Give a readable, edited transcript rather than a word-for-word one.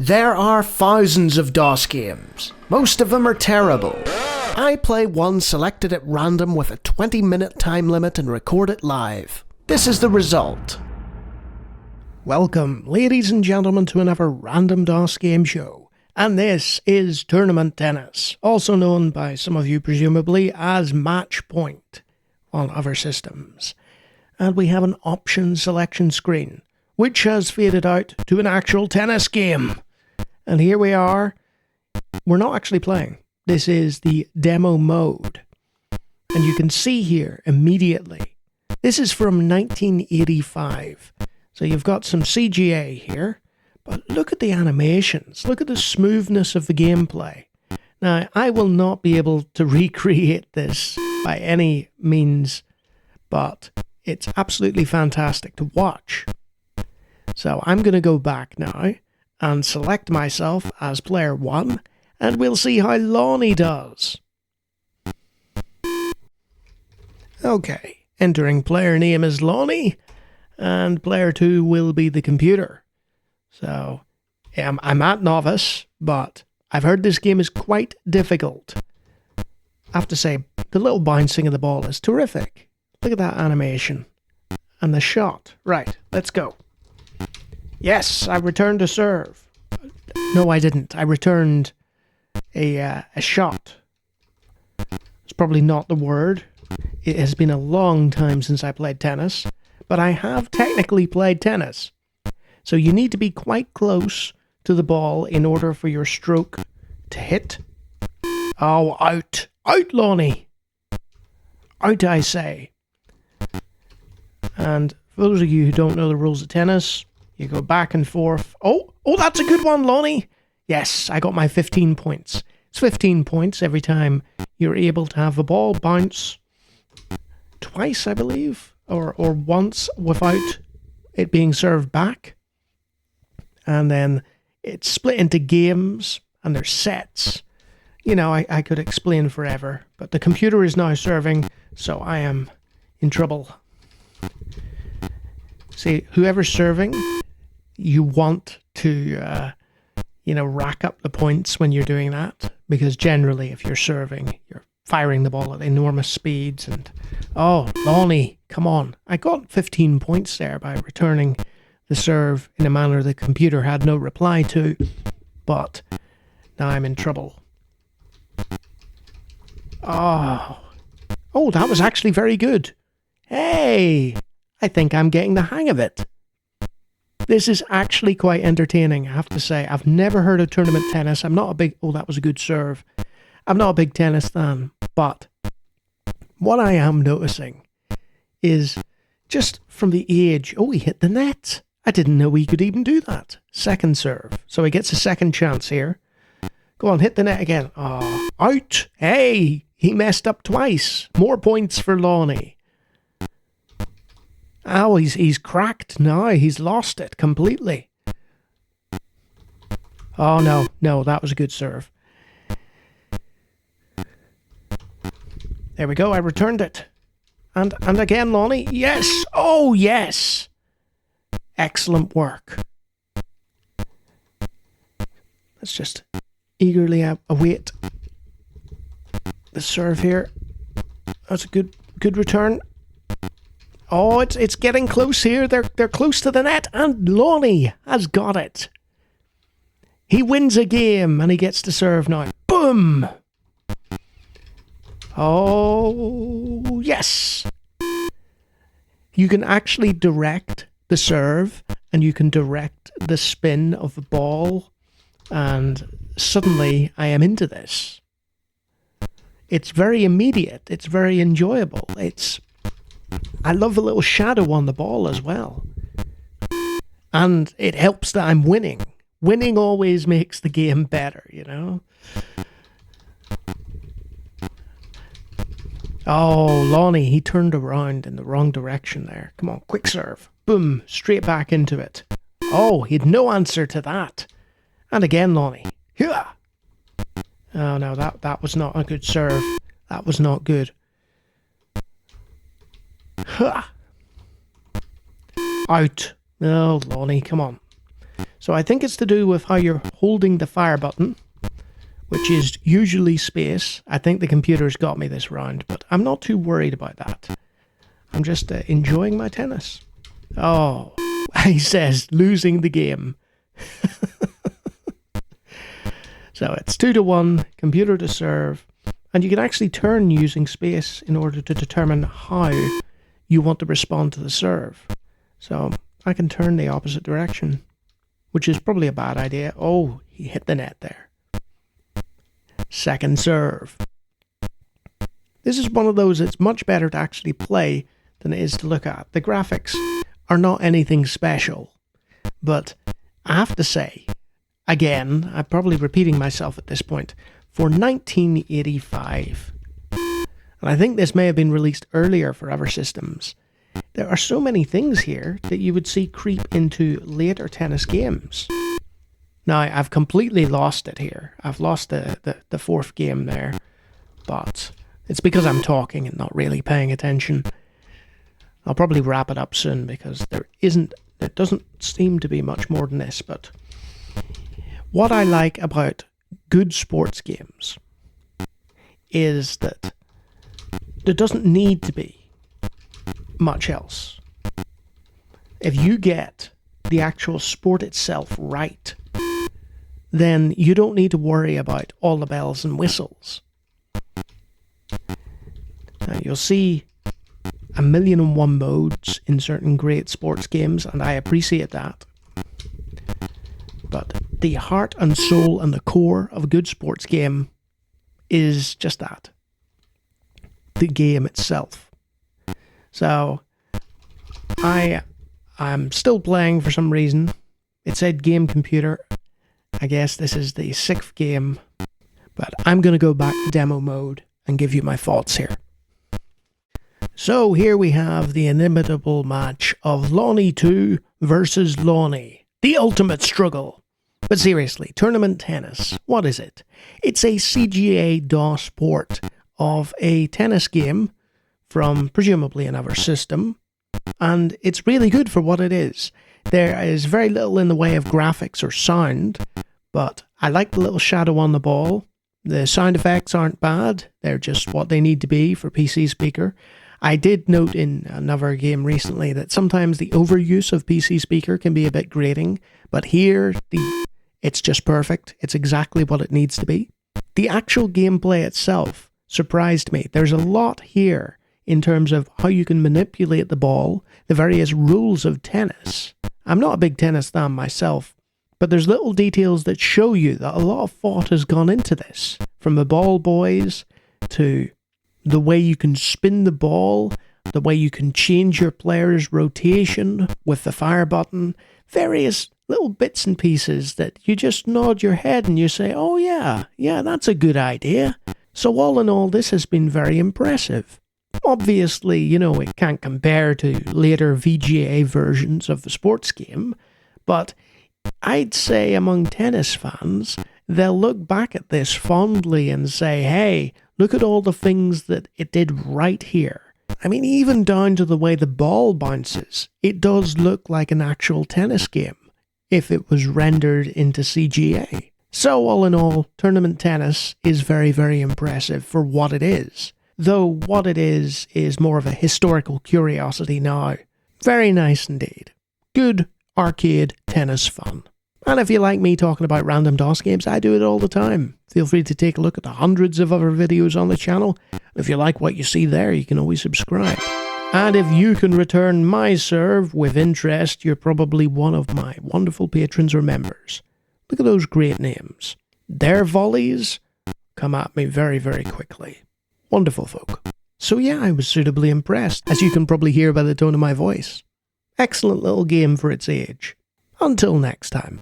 There are thousands of DOS games. Most of them are terrible. I play one selected at random with a 20-minute time limit and record it live. This is the result. Welcome, ladies and gentlemen, to another random DOS game show. And this is Tournament Tennis, also known by some of you presumably as Match Point on other systems. And we have an option selection screen, which has faded out to an actual tennis game. And here we are. We're not actually playing. This is the demo mode. And you can see here immediately, this is from 1985. So you've got some CGA here, but look at the animations. Look at the smoothness of the gameplay. Now, I will not be able to recreate this by any means, but it's absolutely fantastic to watch. So I'm going to go back now and select myself as player 1, and we'll see how Lawnie does. Okay, entering player name is Lawnie, and player 2 will be the computer. So, I'm at novice, but I've heard this game is quite difficult. I have to say, the little bouncing of the ball is terrific. Look at that animation. And the shot. Right, let's go. Yes, I returned a serve. No, I didn't. I returned a shot. It's probably not the word. It has been a long time since I played tennis, but I have technically played tennis. So you need to be quite close to the ball in order for your stroke to hit. Oh, out. Out, Lawnie. Out, I say. And for those of you who don't know the rules of tennis, you go back and forth. Oh, that's a good one, Lawnie. Yes, I got my 15 points. It's 15 points every time you're able to have the ball bounce twice, I believe, or once without it being served back. And then it's split into games and there's sets. You know, I could explain forever, but the computer is now serving, so I am in trouble. See, whoever's serving, you want to, rack up the points when you're doing that, because generally if you're serving, you're firing the ball at enormous speeds. And oh, Lawnie, come on. I got 15 points there by returning the serve in a manner the computer had no reply to, but now I'm in trouble. Oh, that was actually very good. Hey, I think I'm getting the hang of it. This is actually quite entertaining, I have to say. I've never heard of tournament tennis. I'm not a big... Oh, that was a good serve. I'm not a big tennis fan, but what I am noticing is just from the age... Oh, he hit the net. I didn't know he could even do that. Second serve. So he gets a second chance here. Go on, hit the net again. Oh, out. Hey, he messed up twice. More points for Lawnie. Oh, he's cracked now. He's lost it completely. Oh, no, that was a good serve. There we go, I returned it. And again, Lawnie. Yes! Oh, yes! Excellent work. Let's just eagerly await the serve here. That's a good return. Oh, it's getting close here. They're close to the net, and Lawnie has got it. He wins a game, and he gets to serve now. Boom! Oh, yes! You can actually direct the serve, and you can direct the spin of the ball, and suddenly I am into this. It's very immediate. It's very enjoyable. I love the little shadow on the ball as well. And it helps that I'm winning. Winning always makes the game better, you know? Oh, Lawnie, he turned around in the wrong direction there. Come on, quick serve. Boom, straight back into it. Oh, he had no answer to that. And again, Lawnie. Yeah. Oh, no, that was not a good serve. That was not good. Huh. Out. Oh, Lawnie, come on. So I think it's to do with how you're holding the fire button, which is usually space. I think the computer's got me this round, but I'm not too worried about that. I'm just enjoying my tennis. Oh, he says, losing the game. So it's 2-1, computer to serve, and you can actually turn using space in order to determine how you want to respond to the serve. So I can turn the opposite direction, which is probably a bad idea. Oh, he hit the net there. Second serve. This is one of those it's much better to actually play than it is to look at. The graphics are not anything special, but I have to say, again, I'm probably repeating myself at this point, for 1985, and I think this may have been released earlier for other systems, there are so many things here that you would see creep into later tennis games. Now, I've completely lost it here. I've lost the fourth game there, but it's because I'm talking and not really paying attention. I'll probably wrap it up soon because there doesn't seem to be much more than this, but what I like about good sports games is that there doesn't need to be much else. If you get the actual sport itself right, then you don't need to worry about all the bells and whistles. Now, you'll see 1,000,001 modes in certain great sports games, and I appreciate that. But the heart and soul and the core of a good sports game is just that. The game itself. So, I'm still playing for some reason. It said game computer. I guess this is the 6th game. But I'm going to go back to demo mode and give you my thoughts here. So here we have the inimitable match of Lawnie 2 versus Lawnie. The ultimate struggle. But seriously, tournament tennis, what is it? It's a CGA DOS port of a tennis game from presumably another system, and it's really good for what it is. There is very little in the way of graphics or sound, but I like the little shadow on the ball. The sound effects aren't bad, they're just what they need to be for PC speaker. I did note in another game recently that sometimes the overuse of PC speaker can be a bit grating, but here it's just perfect. It's exactly what it needs to be. The actual gameplay itself surprised me. There's a lot here in terms of how you can manipulate the ball, the various rules of tennis. I'm not a big tennis fan myself, but there's little details that show you that a lot of thought has gone into this, from the ball boys to the way you can spin the ball, the way you can change your player's rotation with the fire button, various little bits and pieces that you just nod your head and you say, oh yeah, that's a good idea. So all in all, this has been very impressive. Obviously, it can't compare to later VGA versions of the sports game, but I'd say among tennis fans, they'll look back at this fondly and say, hey, look at all the things that it did right here. I mean, even down to the way the ball bounces, it does look like an actual tennis game if it was rendered into CGA. So all in all, tournament tennis is very, very impressive for what it is. Though what it is more of a historical curiosity now. Very nice indeed. Good arcade tennis fun. And if you like me talking about random DOS games, I do it all the time. Feel free to take a look at the hundreds of other videos on the channel. If you like what you see there, you can always subscribe. And if you can return my serve with interest, you're probably one of my wonderful patrons or members. Look at those great names. Their volleys come at me very, very quickly. Wonderful folk. So yeah, I was suitably impressed, as you can probably hear by the tone of my voice. Excellent little game for its age. Until next time.